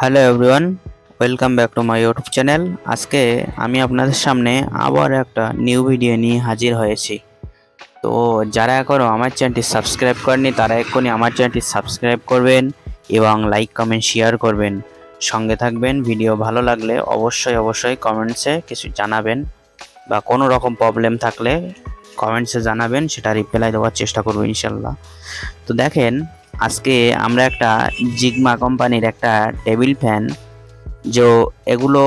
Hello everyone, welcome back to my YouTube channel. আজকে আমি আপনাদের সামনে আবার একটা নিউ ভিডিও নিয়ে হাজির হয়েছি। তো যারা এখনও আমার চ্যানেলটি সাবস্ক্রাইব করেনি তারা এক্ষুনি আমার চ্যানেলটি সাবস্ক্রাইব করবেন এবং লাইক কমেন্ট শেয়ার করবেন, সঙ্গে থাকবেন। ভিডিও ভালো লাগলে অবশ্যই কমেন্টসে কিছু জানাবেন, বা কোনো রকম প্রবলেম থাকলে কমেন্টসে জানাবেন, সেটা রিপ্লাই দেওয়ার চেষ্টা করব ইনশাল্লাহ। তো দেখেন, আজকে আমরা একটা জিগমা কোম্পানির একটা টেবিল ফ্যান, যে এগুলো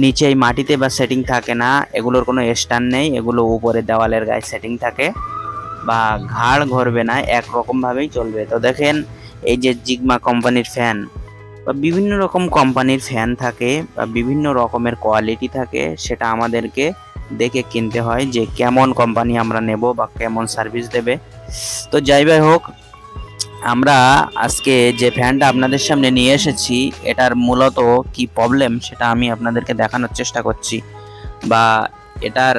নিচেই মাটিতে বা সেটিং থাকে না, এগুলোর কোনো স্ট্যান্ড নেই, এগুলো উপরে দেওয়ালের গায়ে সেটিং থাকে, বা ঘাড় ঘুরবে না, একরকমভাবেই চলবে। তো দেখেন, এই যে জিগমা কোম্পানির ফ্যান বা বিভিন্ন রকম কোম্পানির ফ্যান থাকে বা বিভিন্ন রকমের কোয়ালিটি থাকে, সেটা আমাদেরকে দেখে কিনতে হয় যে কেমন কোম্পানি আমরা নেব বা কেমন সার্ভিস দেবে। তো যাই হোক, আমরা আজকে যে ফ্যানটা আপনাদের সামনে নিয়ে এসেছি, এটার মূলত কি প্রবলেম সেটা আমি আপনাদেরকে দেখানোর চেষ্টা করছি, বা এটার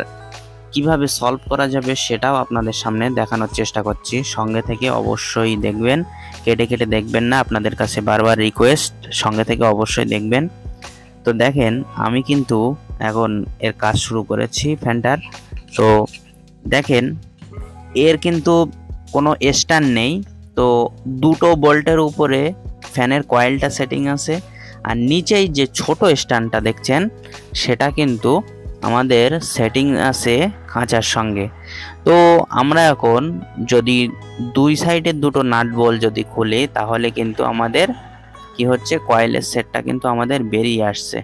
কিভাবে সলভ করা যাবে সেটাও আপনাদের সামনে দেখানোর চেষ্টা করছি। সঙ্গে থেকে অবশ্যই দেখবেন, কেটে কেটে দেখবেন না, আপনাদের কাছে বারবার রিকোয়েস্ট, সঙ্গে থেকে অবশ্যই দেখবেন। তো দেখেন, আমি কিন্তু এখন এর কাজ শুরু করেছি ফ্যানটার। তো দেখেন, এর কিন্তু কোনো স্ট্যান্ড নেই। তো দুটো বোল্টের উপরে ফ্যানের কয়েলটা সেটিং আছে, আর নিচেই যে ছোট স্ট্যান্ডটা দেখছেন সেটা কিন্তু আমাদের সেটিং আছে খাঁচার সঙ্গে। তো আমরা এখন যদি দুই সাইডের দুটো নাট বল্ট যদি খুলি, তাহলে কিন্তু আমাদের কি হচ্ছে, কয়েলের সেটটা কিন্তু আমাদের বেরিয়ে আসছে।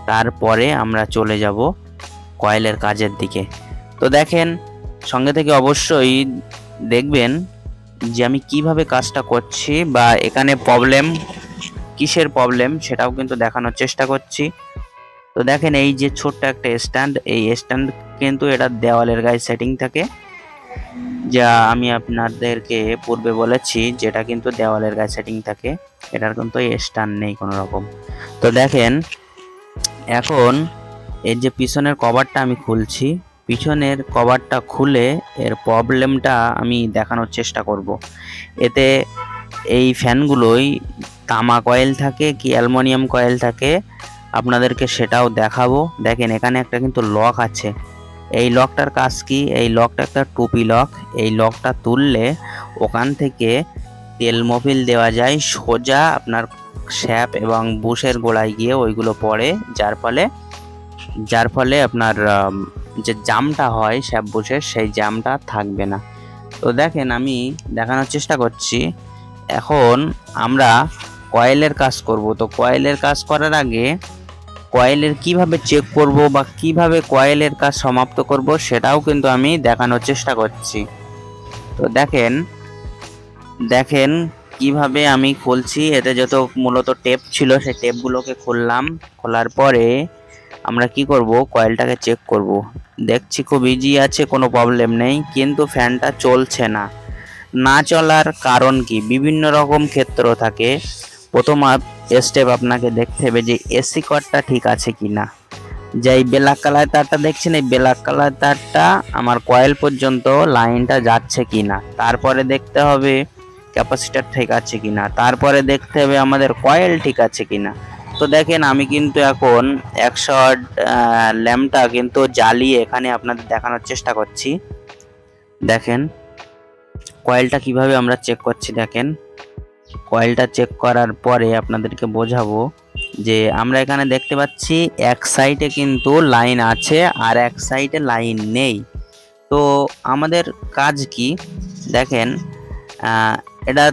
তারপরে আমরা চলে যাব কয়েলের কাজের দিকে। তো দেখেন, সঙ্গে থেকে অবশ্যই দেখবেন যে আমি কিভাবে কাজটা করছি, বা এখানে প্রবলেম কিসের প্রবলেম সেটাও কিন্তু দেখানোর চেষ্টা করছি। তো দেখেন, এই যে ছোট্ট একটা স্ট্যান্ড, এই স্ট্যান্ড কিন্তু এটা দেওয়ালের গায়ে সেটিং থাকে, যা আমি আপনাদেরকে পূর্বে বলেছি, যেটা কিন্তু দেওয়ালের গায়ে সেটিং থাকে, এটার কিন্তু স্ট্যান্ড নেই কোনো রকম। তো দেখেন, এখন এর যে পিছনের কভারটা আমি খুলছি, পিছনের কভারটা খুলে এর প্রবলেমটা আমি দেখানোর চেষ্টা করব। এতে এই ফ্যানগুলোই তামা কয়েল থাকে কি অ্যালুমিনিয়াম কয়েল থাকে, আপনাদেরকে সেটাও দেখাবো। দেখেন, এখানে একটা কিন্তু লক আছে। এই লকটার কাজ কি? এই লকটা একটা টুপি লক। এই লকটা তুললে ওখান থেকে তেল মোবিল দেওয়া যায় সোজা আপনার শ্যাপ এবং বুশের গোড়ায় গিয়ে ওইগুলো পড়ে, যার ফলে আপনার যে জামটা হয় শ্যাপ বুশের, সেই জামটা থাকবে না। তো দেখেন, আমি দেখানোর চেষ্টা করছি। এখন আমরা কয়েলের কাজ করব। তো কয়েলের কাজ করার আগে কয়েলের কিভাবে চেক করব বা কিভাবে কয়েলের কাজ সমাপ্ত করব সেটাও কিন্তু আমি দেখানোর চেষ্টা করছি। তো দেখেন দেখেন কিভাবে আমি খুলছি। এতে যত মূলত টেপ ছিল সেই টেপগুলোকে খুললাম। খোলার পরে আমরা কি করব, কয়েলটাকে চেক করব। দেখছি খুব ইজি আছে, কোনো প্রবলেম নেই, কিন্তু ফ্যানটা চলছে না। না চলার কারণ কি? বিভিন্ন রকম ক্ষেত্র থাকে। প্রথম স্টেপ আপনাকে দেখতে হবে যে এসি কর্ডটা ঠিক আছে কিনা। যে এই ব্ল্যাক কালার তারটা দেখছেন, এই ব্ল্যাক কালার তারটা আমার কয়েল পর্যন্ত লাইনটা যাচ্ছে কিনা। তারপরে দেখতে হবে ক্যাপাসিটার ঠিক আছে কিনা। তারপরে দেখতে হবে আমাদের কয়েল ঠিক আছে কিনা। তো দেখেন, আমি কিন্তু এখন 100 ল্যাম্পটা কিন্তু জ্বালিয়ে এখানে আপনাদের দেখানোর চেষ্টা করছি। দেখেন কয়েলটা কিভাবে আমরা চেক করছি। দেখেন, কয়েলটা চেক করার পরে আপনাদেরকে বোঝাবো যে আমরা এখানে দেখতে পাচ্ছি এক সাইডে কিন্তু লাইন আছে আর এক সাইডে লাইন নেই। তো আমাদের কাজ কি? দেখেন, এটা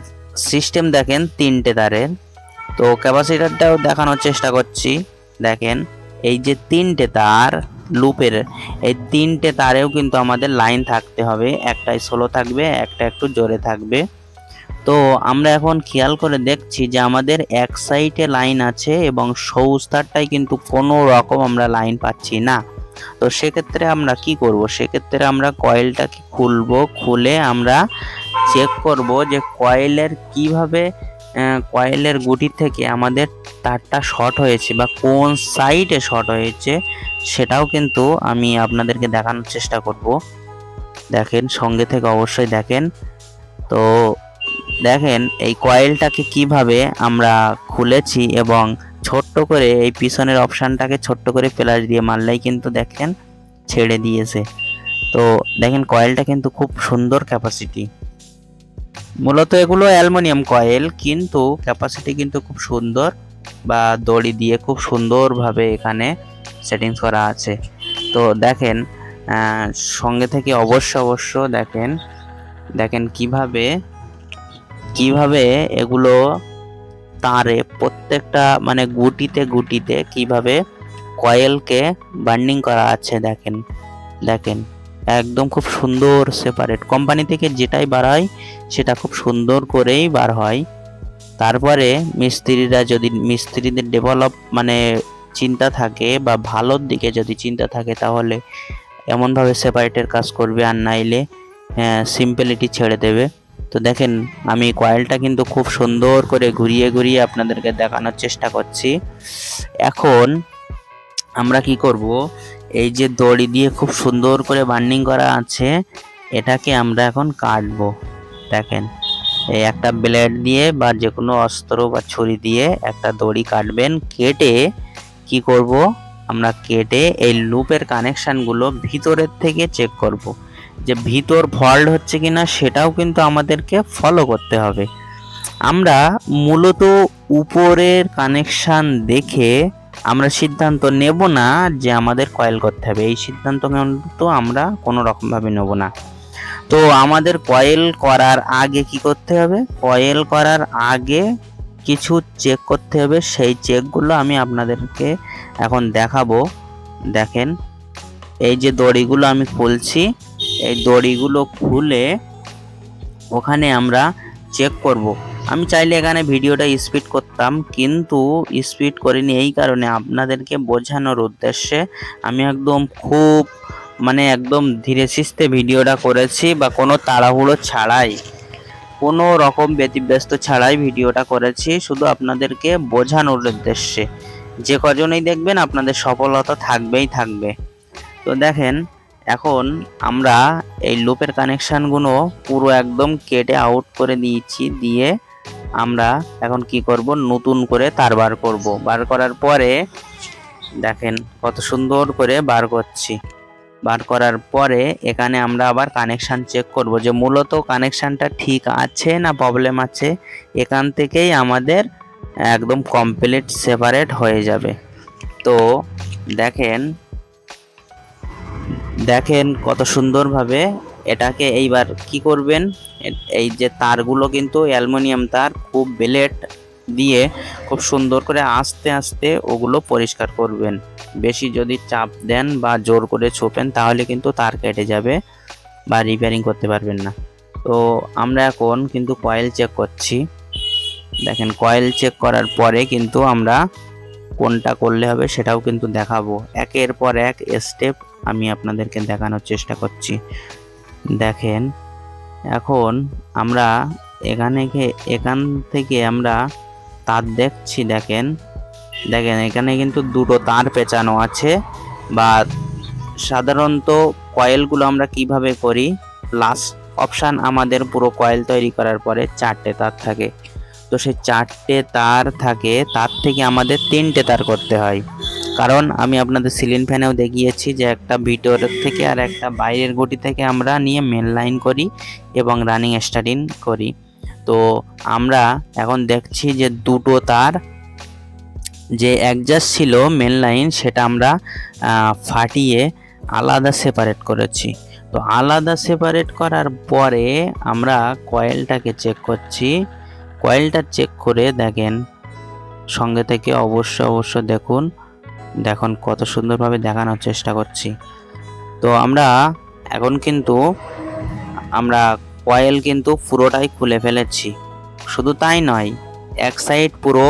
সিস্টেম দেখেন তিনটে তারের। তো ক্যাপাসিটারটাও দেখানোর চেষ্টা করছি। দেখেন, এই যে তিনটে তার লুপের, এই তিনটে তারেও কিন্তু আমাদের লাইন থাকতে হবে। একটাই স্লো থাকবে, একটা একটু জোরে থাকবে। তো আমরা এখন খেয়াল করে দেখছি যে আমাদের এক সাইডে লাইন আছে এবং সবুজ তারটাই কিন্তু কোনো রকম আমরা লাইন পাচ্ছি না। তো সেক্ষেত্রে আমরা কি করব? সেক্ষেত্রে আমরা কয়েলটাকে খুলবো, খুলে আমরা চেক করব যে কয়েলের কিভাবে কয়েলের গুটি থেকে আমাদের তারটা শর্ট হয়েছে বা কোন সাইডে শর্ট হয়েছে, সেটাও কিন্তু আমি আপনাদেরকে দেখানোর চেষ্টা করব। দেখেন, সঙ্গে থেকে অবশ্যই দেখেন। তো দেখেন এই কয়েলটাকে কিভাবে আমরা খুলেছি এবং ছোট্ট করে এই পিছনের অপশানটাকে ছোট্ট করে প্লাস দিয়ে মারলেই কিন্তু দেখেন ছেড়ে দিয়েছে। তো দেখেন কয়েলটা কিন্তু খুব সুন্দর ক্যাপাসিটি। মূলত এগুলো অ্যালুমিনিয়াম কয়েল, কিন্তু ক্যাপাসিটি কিন্তু খুব সুন্দর, বা দড়ি দিয়ে খুব সুন্দরভাবে এখানে সেটিংস করা আছে। তো দেখেন সঙ্গে থেকে অবশ্য দেখেন দেখেন কিভাবে এগুলো তারে প্রত্যেকটা মানে গুটিতে কিভাবে কয়েলকে বান্ডিং করা আছে। দেখেন একদম খুব সুন্দর সেপারেট, কোম্পানি থেকে যেটাই বার হয় সেটা খুব সুন্দর করেই বার হয়। তারপরে মিস্ত্রিদের ডেভেলপ মানে চিন্তা থাকে বা ভালোর দিকে যদি চিন্তা থাকে, তাহলে এমনভাবে সেপারেটের কাজ করবে, আর নাইলে সিম্পলিটি ছেড়ে দেবে। তো দেখেন আমি কয়েলটা কিন্তু খুব সুন্দর করে ঘুরিয়ে আপনাদেরকে দেখানোর চেষ্টা করছি। এখন আমরা কি করব, এই যে দড়ি দিয়ে খুব সুন্দর করে বান্ডিং করা আছে, এটাকে আমরা এখন কাটবো। দেখেন এই একটা ব্লেড দিয়ে বা যে কোনো অস্ত্র বা ছুরি দিয়ে একটা দড়ি কাটবেন, কেটে কি করব, আমরা কেটে এই লুপের কানেকশানগুলো ভিতরের থেকে চেক করব, যে ভিতর ফল্ট হচ্ছে কিনা সেটাও কিন্তু আমাদেরকে ফলো করতে হবে। আমরা মূলত উপরের কানেকশান দেখে আমরা সিদ্ধান্ত নেব না যে আমাদের কয়েল করতে হবে, এই সিদ্ধান্ত কিন্তু আমরা কোনো রকমভাবে নেব না। তো আমাদের কয়েল করার আগে কি করতে হবে, কয়েল করার আগে কিছু চেক করতে হবে, সেই চেকগুলো আমি আপনাদেরকে এখন দেখাবো। দেখেন এই যে দড়িগুলো আমি খুলছি, এই দড়িগুলো খুলে ওখানে আমরা চেক করব। আমি চাইলে এখানে ভিডিওটা স্পিড করতাম, কিন্তু স্পিড করিনি এই কারণে আপনাদেরকে বোঝানোর উদ্দেশ্যে আমি একদম ধীরে সুস্থে ভিডিওটা করেছি, বা কোনো তাড়াহুড়ো ছাড়াই, কোনো রকম ব্যতিব্যস্ত ছাড়াই ভিডিওটা করেছি, শুধু আপনাদেরকে বোঝানোর উদ্দেশ্যে। যে কজনেই দেখবেন আপনাদের সফলতা থাকবে। তো দেখেন এখন আমরা এই লুপের কানেকশানগুলো পুরো একদম কেটে আউট করে দিয়েছি, দিয়ে আমরা এখন কি করব, নতুন করে তার বার করব। বার করার পরে দেখেন কত সুন্দর করে বার করছি। বার করার পরে এখানে আমরা আবার কানেকশান চেক করব, যে মূলত কানেকশানটা ঠিক আছে না প্রবলেম আছে। এখান থেকেই আমাদের একদম কমপ্লিট সেপারেট হয়ে যাবে। তো দেখেন কত সুন্দরভাবে এটাকে এইবার কি করবেন, এই যে তারগুলো কিন্তু অ্যালুমিনিয়াম তার, খুব ব্লেড দিয়ে খুব সুন্দর করে আস্তে ওগুলো পরিষ্কার করবেন। বেশি যদি চাপ দেন বা জোর করে ছোপেন তাহলে কিন্তু তার কেটে যাবে বা রিপেয়ারিং করতে পারবেন না। তো আমরা এখন কিন্তু কয়েল চেক করছি। দেখেন কয়েল চেক করার পরে কিন্তু আমরা কোনটা করলে হবে সেটাও কিন্তু দেখাবো, একের পর এক স্টেপ আমি আপনাদেরকে দেখানোর চেষ্টা করছি। দেখেন এখন আমরা এখান থেকে আমরা তার দেখছি। দেখেন এখানে কিন্তু দুটো তার পেঁচানো আছে, বা সাধারণত কয়েলগুলো আমরা কিভাবে করি, লাস্ট অপশান আমাদের পুরো কয়েল তৈরি করার পরে 4টে তার থাকে। তো সেই 4টে তার থাকে, তার থেকে আমাদের 3টে তার করতে হয়। কারণ আমি আপনাদের সিলিং ফ্যানেও দেখিয়েছি যে একটা ভিতরের থেকে আর একটা বাইরের গুটি থেকে আমরা নিয়ে মেন লাইন করি এবং রানিং স্টার্টিং করি। তো আমরা এখন দেখছি যে দুটো তার যে অ্যাডজাস্ট ছিল মেন লাইন, সেটা আমরা ফাটিয়ে আলাদা সেপারেট করেছি। তো আলাদা সেপারেট করার পরে আমরা কয়েলটাকে চেক করছি। কয়েলটা চেক করে দেখেন সঙ্গে থেকে অবশ্য দেখুন কত সুন্দরভাবে দেখানোর চেষ্টা করছি। তো আমরা এখন কিন্তু কয়েল কিন্তু পুরোটাই খুলে ফেলেছি। শুধু তাই নয়, এক সাইড পুরো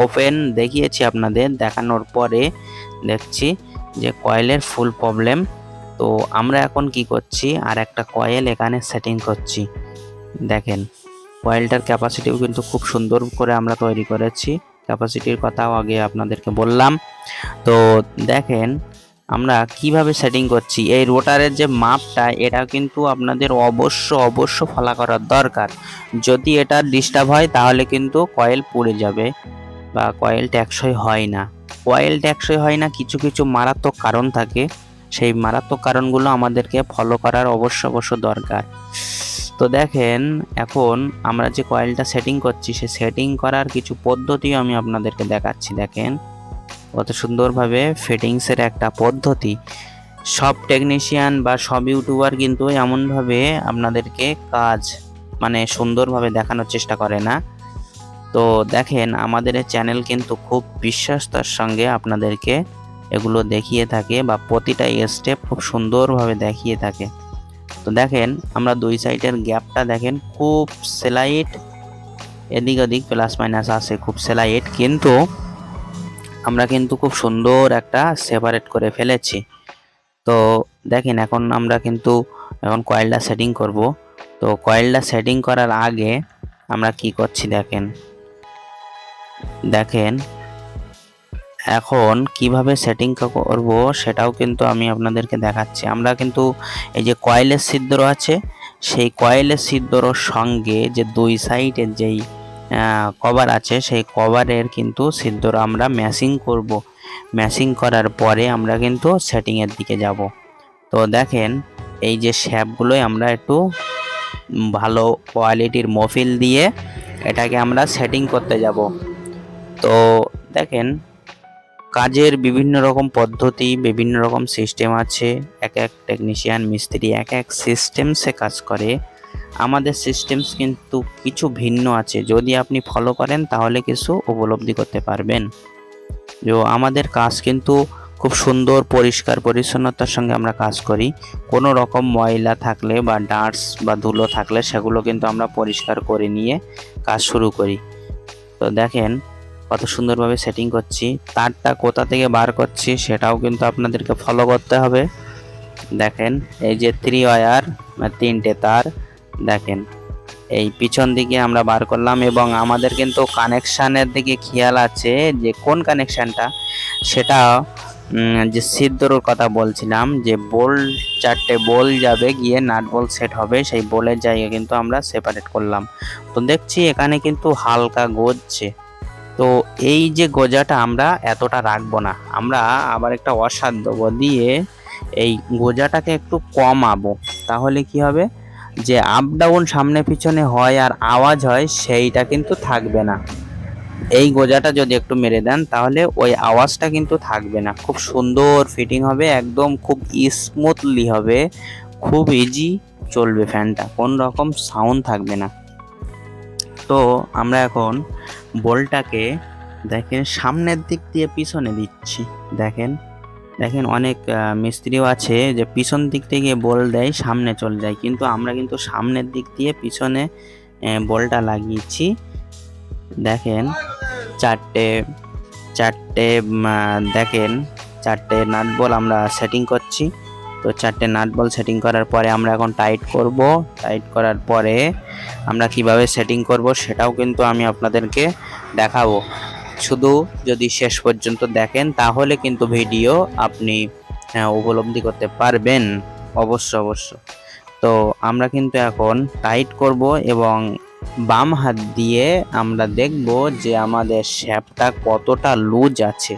ওপেন দেখিয়েছি আপনাদের, দেখানোর পরে দেখছি যে কয়েলের ফুল প্রবলেম। তো আমরা এখন কি করছি, আর একটা কয়েল এখানে সেটিং করছি। দেখেন কয়েলটার ক্যাপাসিটিও কিন্তু খুব সুন্দর করে আমরা তৈরি করেছি, ক্যাপাসিটির কথাও আগে আপনাদেরকে বললাম। তো দেখেন আমরা কিভাবে সেটিং করছি, এই রোটারের যে মাপটা এটা কিন্তু আপনাদের অবশ্য ফলো করার দরকার। যদি এটা ডিস্টার্ব হয় তাহলে কিন্তু কয়েল পুড়ে যাবে বা কয়েল টেকসই হয় না। কয়েল টেকসই হয় না কিছু মারাত্মক কারণ থাকে, সেই মারাত্মক কারণগুলো আমাদেরকে ফলো করার অবশ্য দরকার। তো দেখেন এখন আমরা যে কয়েলটা সেটিং করছি সে সেটিং করার কিছু পদ্ধতিও আমি আপনাদেরকে দেখাচ্ছি। দেখেন কত সুন্দরভাবে ফিটিংসের একটা পদ্ধতি। সব টেকনিশিয়ান বা সব ইউটিউবার কিন্তু এমনভাবে আপনাদেরকে কাজ মানে সুন্দরভাবে দেখানোর চেষ্টা করে না। তো দেখেন আমাদের এই চ্যানেল কিন্তু খুব বিশ্বস্ততার সঙ্গে আপনাদেরকে এগুলো দেখিয়ে থাকে বা প্রতিটা স্টেপ খুব সুন্দরভাবে দেখিয়ে থাকে। তো দেখেন আমরা দুই সাইডের গ্যাপটা দেখেন খুব স্লাইট, এদিক ওদিক প্লাস মাইনাস আছে খুব স্লাইট, কিন্তু আমরা কিন্তু খুব সুন্দর একটা সেপারেট করে ফেলেছি। তো দেখেন এখন আমরা কিন্তু এখন কয়েলটা সেটিং করব। তো কয়েলটা সেটিং করার আগে আমরা কি করছি দেখেন এখন কিভাবে সেটিং করব সেটাও কিন্তু আমি আপনাদেরকে দেখাচ্ছি। আমরা কিন্তু এই যে কয়েলের ছিদ্র আছে সেই কয়েলের ছিদ্রর সঙ্গে যে দুই সাইডের যেই কভার আছে সেই কভারের কিন্তু ছিদ্র আমরা ম্যাচিং করব। ম্যাচিং করার পরে আমরা কিন্তু সেটিংয়ের দিকে যাব। তো দেখেন এই যে শ্যাপগুলোই আমরা একটু ভালো কোয়ালিটির মফিল দিয়ে এটাকে আমরা সেটিং করতে যাব। তো দেখেন কাজের বিভিন্ন রকম পদ্ধতি, বিভিন্ন রকম সিস্টেম আছে। এক এক টেকনিশিয়ান মিস্ত্রি এক এক সিস্টেমসে কাজ করে। আমাদের সিস্টেমস কিন্তু কিছু ভিন্ন আছে, যদি আপনি ফলো করেন তাহলে কিছু উপলব্ধি করতে পারবেন। যে আমাদের কাজ কিন্তু খুব সুন্দর পরিষ্কার পরিচ্ছন্নতার সঙ্গে আমরা কাজ করি। কোনো রকম ময়লা থাকলে বা ডাস্ট বা ধুলো থাকলে সেগুলো কিন্তু আমরা পরিষ্কার করে নিয়ে কাজ শুরু করি। তো দেখেন কত সুন্দরভাবে সেটিং করছি, তারটা কোথা থেকে বার করছি সেটাও কিন্তু আপনাদেরকে ফলো করতে হবে। দেখেন এই যে 3 ওয়্যার বা 3টে তার দেখেন এই পিছন দিকে আমরা বার করলাম, এবং আমাদের কিন্তু কানেকশানের দিকে খেয়াল আছে যে কোন কানেকশানটা সেটা যে ছিদ্রর কথা বলছিলাম, যে বোল 4টে বোল যাবে গিয়ে নাট বোল সেট হবে, সেই বোলের জায়গা কিন্তু আমরা সেপারেট করলাম। তো দেখছি এখানে কিন্তু হালকা গজছে। তো এই যে গোজাটা আমরা এতটা রাখবো না, আমরা আবার একটা অসার দেবো দিয়ে এই গোজাটাকে একটু কমাবো। তাহলে কি হবে, যে আপ ডাউন সামনে পিছনে হয় আর আওয়াজ হয় সেইটা কিন্তু থাকবে না। এই গোজাটা যদি একটু মেরে দেন তাহলে ওই আওয়াজটা কিন্তু থাকবে না। খুব সুন্দর ফিটিং হবে, একদম খুব স্মুথলি হবে, খুব ইজি চলবে ফ্যানটা, কোন রকম সাউন্ড থাকবে না। তো আমরা এখন বলটাকে দেখেন সামনের দিক দিয়ে পিছনে দিচ্ছি। দেখেন অনেক মিস্ত্রিও আছে যে পিছন দিক থেকে বল দেয় সামনে চলে যায়, কিন্তু আমরা কিন্তু সামনের দিক দিয়ে পিছনে বলটা লাগিয়েছি। দেখেন চারটে দেখেন 4টে নাট বল আমরা সেটিং করছি। তো 4টে নাট বল সেটিং করার পরে আমরা এখন টাইট করব। টাইট করার পরে আমরা কিভাবে সেটিং করব সেটাও কিন্তু আমি আপনাদেরকে দেখাবো। শুধু যদি শেষ পর্যন্ত দেখেন তাহলে কিন্তু ভিডিও আপনি উপলব্ধি করতে পারবেন অবশ্য। তো আমরা কিন্তু এখন টাইট করব এবং বাম হাত দিয়ে আমরা দেখব যে আমাদের শ্যাপটা কতটা লুজ আছে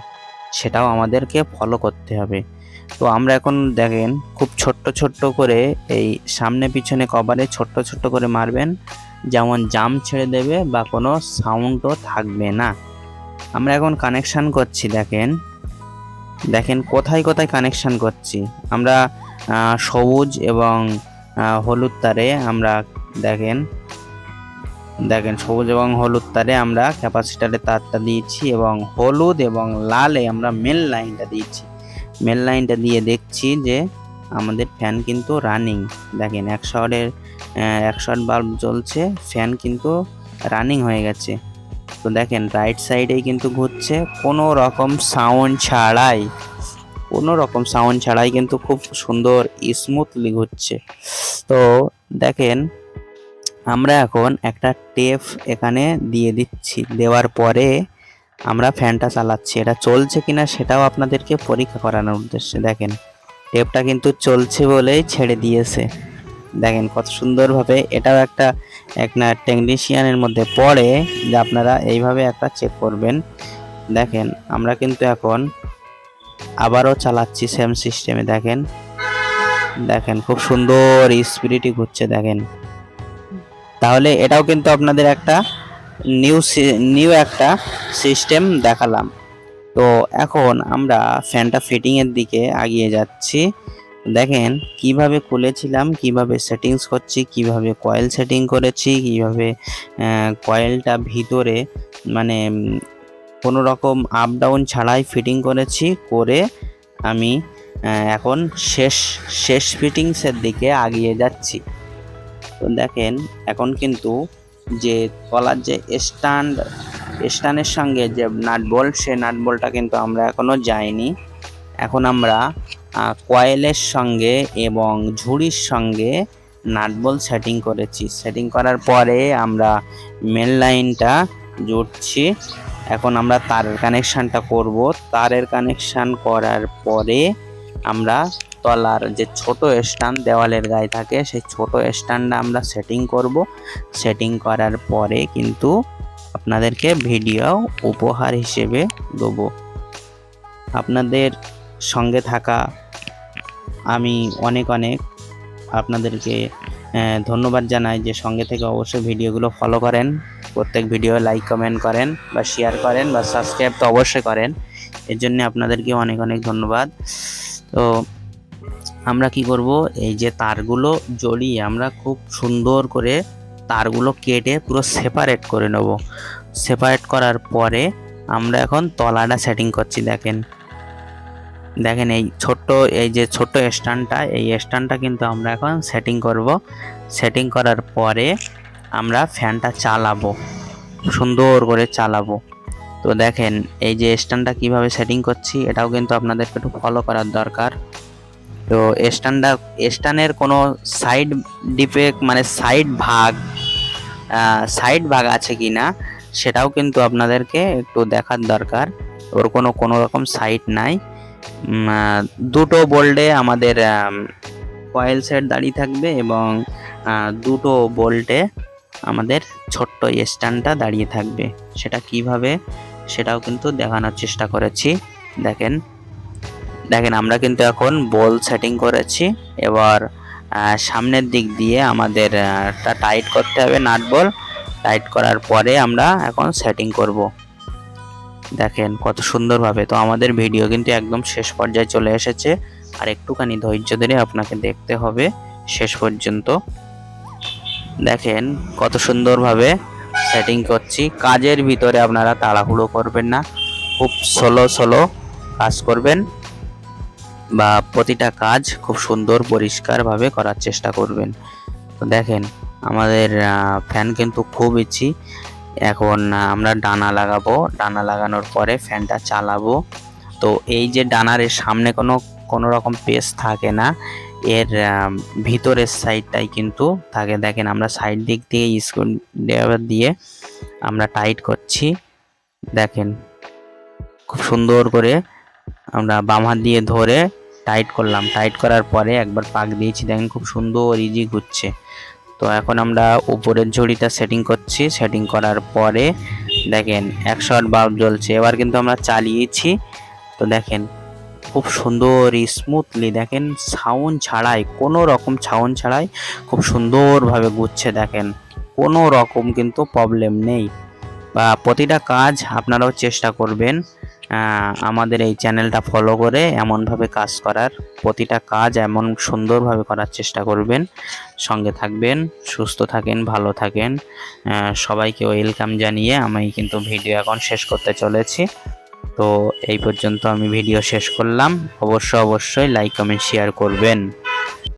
সেটাও আমাদেরকে ফলো করতে হবে। তো আমরা এখন দেখেন খুব ছোট্ট করে এই সামনে পিছনে কভারে ছোট্ট করে মারবেন, যেমন জাম ছেড়ে দেবে বা কোনো সাউন্ডও থাকবে না। আমরা এখন কানেকশান করছি। দেখেন কোথায় কানেকশান করছি আমরা সবুজ এবং হলুদ তারে আমরা দেখেন সবুজ এবং হলুদ তারে আমরা ক্যাপাসিটারে তারটা দিয়েছি এবং হলুদ এবং লালে আমরা মেন লাইনটা দিয়েছি। মেন লাইনটা দিয়ে দেখছি যে আমাদের ফ্যান কিন্তু রানিং। দেখেন 100 বাল্ব জ্বলছে, ফ্যান কিন্তু রানিং হয়ে গেছে। তো দেখেন রাইট সাইডেই কিন্তু ঘুরছে কোনো রকম সাউন্ড ছাড়াই কিন্তু খুব সুন্দর স্মুথলি ঘুরছে। তো দেখেন আমরা এখন একটা টেপ এখানে দিয়ে দিচ্ছি। দেওয়ার পরে আমরা ফ্যানটা চালাচ্ছি, এটা চলছে কিনা সেটাও আপনাদেরকে পরীক্ষা করানোর উদ্দেশ্যে। দেখেন টেপটা কিন্তু চলছে বলেই ছেড়ে দিয়েছে। দেখেন কত সুন্দরভাবে, এটাও একটা টেকনিশিয়ানের মধ্যে পড়ে যে আপনারা এইভাবে একটা চেক করবেন। দেখেন আমরা কিন্তু এখন আবারও চালাচ্ছি সেম সিস্টেমে। দেখেন দেখেন খুব সুন্দর স্পিরিটই ঘুরছে। দেখেন তাহলে এটাও কিন্তু আপনাদের একটা নিউ একটা সিস্টেম দেখালাম। তো এখন আমরা ফ্যানটা ফিটিংয়ের দিকে এগিয়ে যাচ্ছি। দেখেন কিভাবে খুলেছিলাম, কিভাবে সেটিংস করছি, কিভাবে কয়েল সেটিং করেছি, কিভাবে কয়েলটা ভিতরে মানে কোনো রকম আপ ডাউন ছাড়াই ফিটিং করেছি। করে আমি এখন শেষ ফিটিংসের দিকে এগিয়ে যাচ্ছি। তো দেখেন এখন কিন্তু যে তলার যে স্ট্যান্ডের সঙ্গে যে নাট বোল্ট, সে নাট বোল্টটা কিন্তু আমরা এখনো যাইনি। এখন আমরা কয়েলের সঙ্গে এবং ঝুড়ির সঙ্গে নাট বোল্ট সেটিং করেছি। সেটিং করার পরে আমরা মেন লাইনটা জুড়ছি। এখন আমরা তারের কানেকশানটা করব। তারের কানেকশান করার পরে আমরা তলার যে ছোট স্ট্যান্ড দেওয়ালের গায়ে থাকে, সেই ছোট স্ট্যান্ডটা আমরা সেটিং করব। সেটিং করার পরে কিন্তু আপনাদেরকে ভিডিও উপহার হিসেবে দেবো। আপনাদের সঙ্গে থাকা আমি অনেক আপনাদেরকে ধন্যবাদ জানাই যে সঙ্গে থেকে অবশ্যই ভিডিওগুলো ফলো করেন, প্রত্যেক ভিডিও লাইক কমেন্ট করেন বা শেয়ার করেন বা সাবস্ক্রাইব তো অবশ্যই করেন। এর জন্য আপনাদেরকে অনেক ধন্যবাদ। তো আমরা কি করব, এই যে তারগুলো জড়িয়ে আমরা খুব সুন্দর করে তারগুলো কেটে পুরো সেপারেট করে নেব। সেপারেট করার পরে আমরা এখন তলাটা সেটিং করছি। দেখেন এই যে ছোট্ট স্ট্যান্ডটা, এই স্ট্যান্ডটা কিন্তু আমরা এখন সেটিং করব। সেটিং করার পরে আমরা ফ্যানটা চালাবো, সুন্দর করে চালাবো। তো দেখেন এই যে স্ট্যান্ডটা কিভাবে সেটিং করছি, এটাও কিন্তু আপনাদেরকে একটু ফলো করার দরকার। তো স্ট্যান্ডের কোনো সাইড ডিফেক্ট মানে সাইড ভাগ আছে কি না সেটাও কিন্তু আপনাদেরকে একটু দেখার দরকার। ওর কোনো রকম সাইড নাই। দুটো বোল্টে আমাদের কয়েল সেট দাঁড়িয়ে থাকবে এবং দুটো বোল্টে আমাদের ছোট্ট স্ট্যান্ডটা দাঁড়িয়ে থাকবে। সেটা কিভাবে সেটাও কিন্তু দেখানোর চেষ্টা করেছি। দেখেন আমরা কিন্তু এখন বল সেটিং করেছি। এবার সামনের দিক দিয়ে আমাদের টাইট করতে হবে নাট বল। টাইট করার পরে আমরা এখন সেটিং করব। দেখেন কত সুন্দরভাবে। তো আমাদের ভিডিও কিন্তু একদম শেষ পর্যায়ে চলে এসেছে, আর একটুখানি ধৈর্য ধরে আপনাকে দেখতে হবে শেষ পর্যন্ত। দেখেন কত সুন্দরভাবে সেটিং করছি। কাজের ভিতরে আপনারা তাড়াহুড়ো করবেন না, খুব স্লো কাজ করবেন বা প্রতিটা কাজ খুব সুন্দর পরিষ্কারভাবে করার চেষ্টা করবেন। তো দেখেন আমাদের ফ্যান কিন্তু খুব ইজি। এখন আমরা ডানা লাগাবো। ডানা লাগানোর পরে ফ্যানটা চালাবো। তো এই যে ডানার সামনে কোনো রকম পেস থাকে না, এর ভিতরের সাইডটাই কিন্তু থাকে। দেখেন আমরা সাইড দিক দিয়ে স্ক্রু ড্রাইভার দিয়ে আমরা টাইট করছি। দেখেন খুব সুন্দর করে আমরা বাম হাত দিয়ে ধরে টাইট করলাম। টাইট করার পরে একবার পাক দিয়েছি। দেখেন খুব সুন্দর ইজি ঘুরছে। তো এখন আমরা উপরের ঝুড়িটা সেটিং করছি। সেটিং করার পরে দেখেন 100 ওয়াট বাল্ব জ্বলছে। এবার কিন্তু আমরা চালিয়েছি। তো দেখেন খুব সুন্দর স্মুথলি, দেখেন সাউন্ড ছাড়াই, কোনো রকম সাউন্ড ছাড়াই খুব সুন্দরভাবে ঘুরছে। দেখেন কোনো রকম কিন্তু প্রবলেম নেই। বা প্রতিটা কাজ আপনারাও চেষ্টা করবেন আমাদের এই চ্যানেলটা ফলো করে এমনভাবে কাজ করার, প্রতিটা কাজ এমন সুন্দরভাবে করার চেষ্টা করবেন। সঙ্গে থাকবেন, সুস্থ থাকেন, ভালো থাকেন। সবাইকে ওয়েলকাম জানিয়ে আমি কিন্তু ভিডিও এখন শেষ করতে চলেছি। তো এই পর্যন্ত আমি ভিডিও শেষ করলাম। অবশ্যই লাইক কমেন্ট শেয়ার করবেন।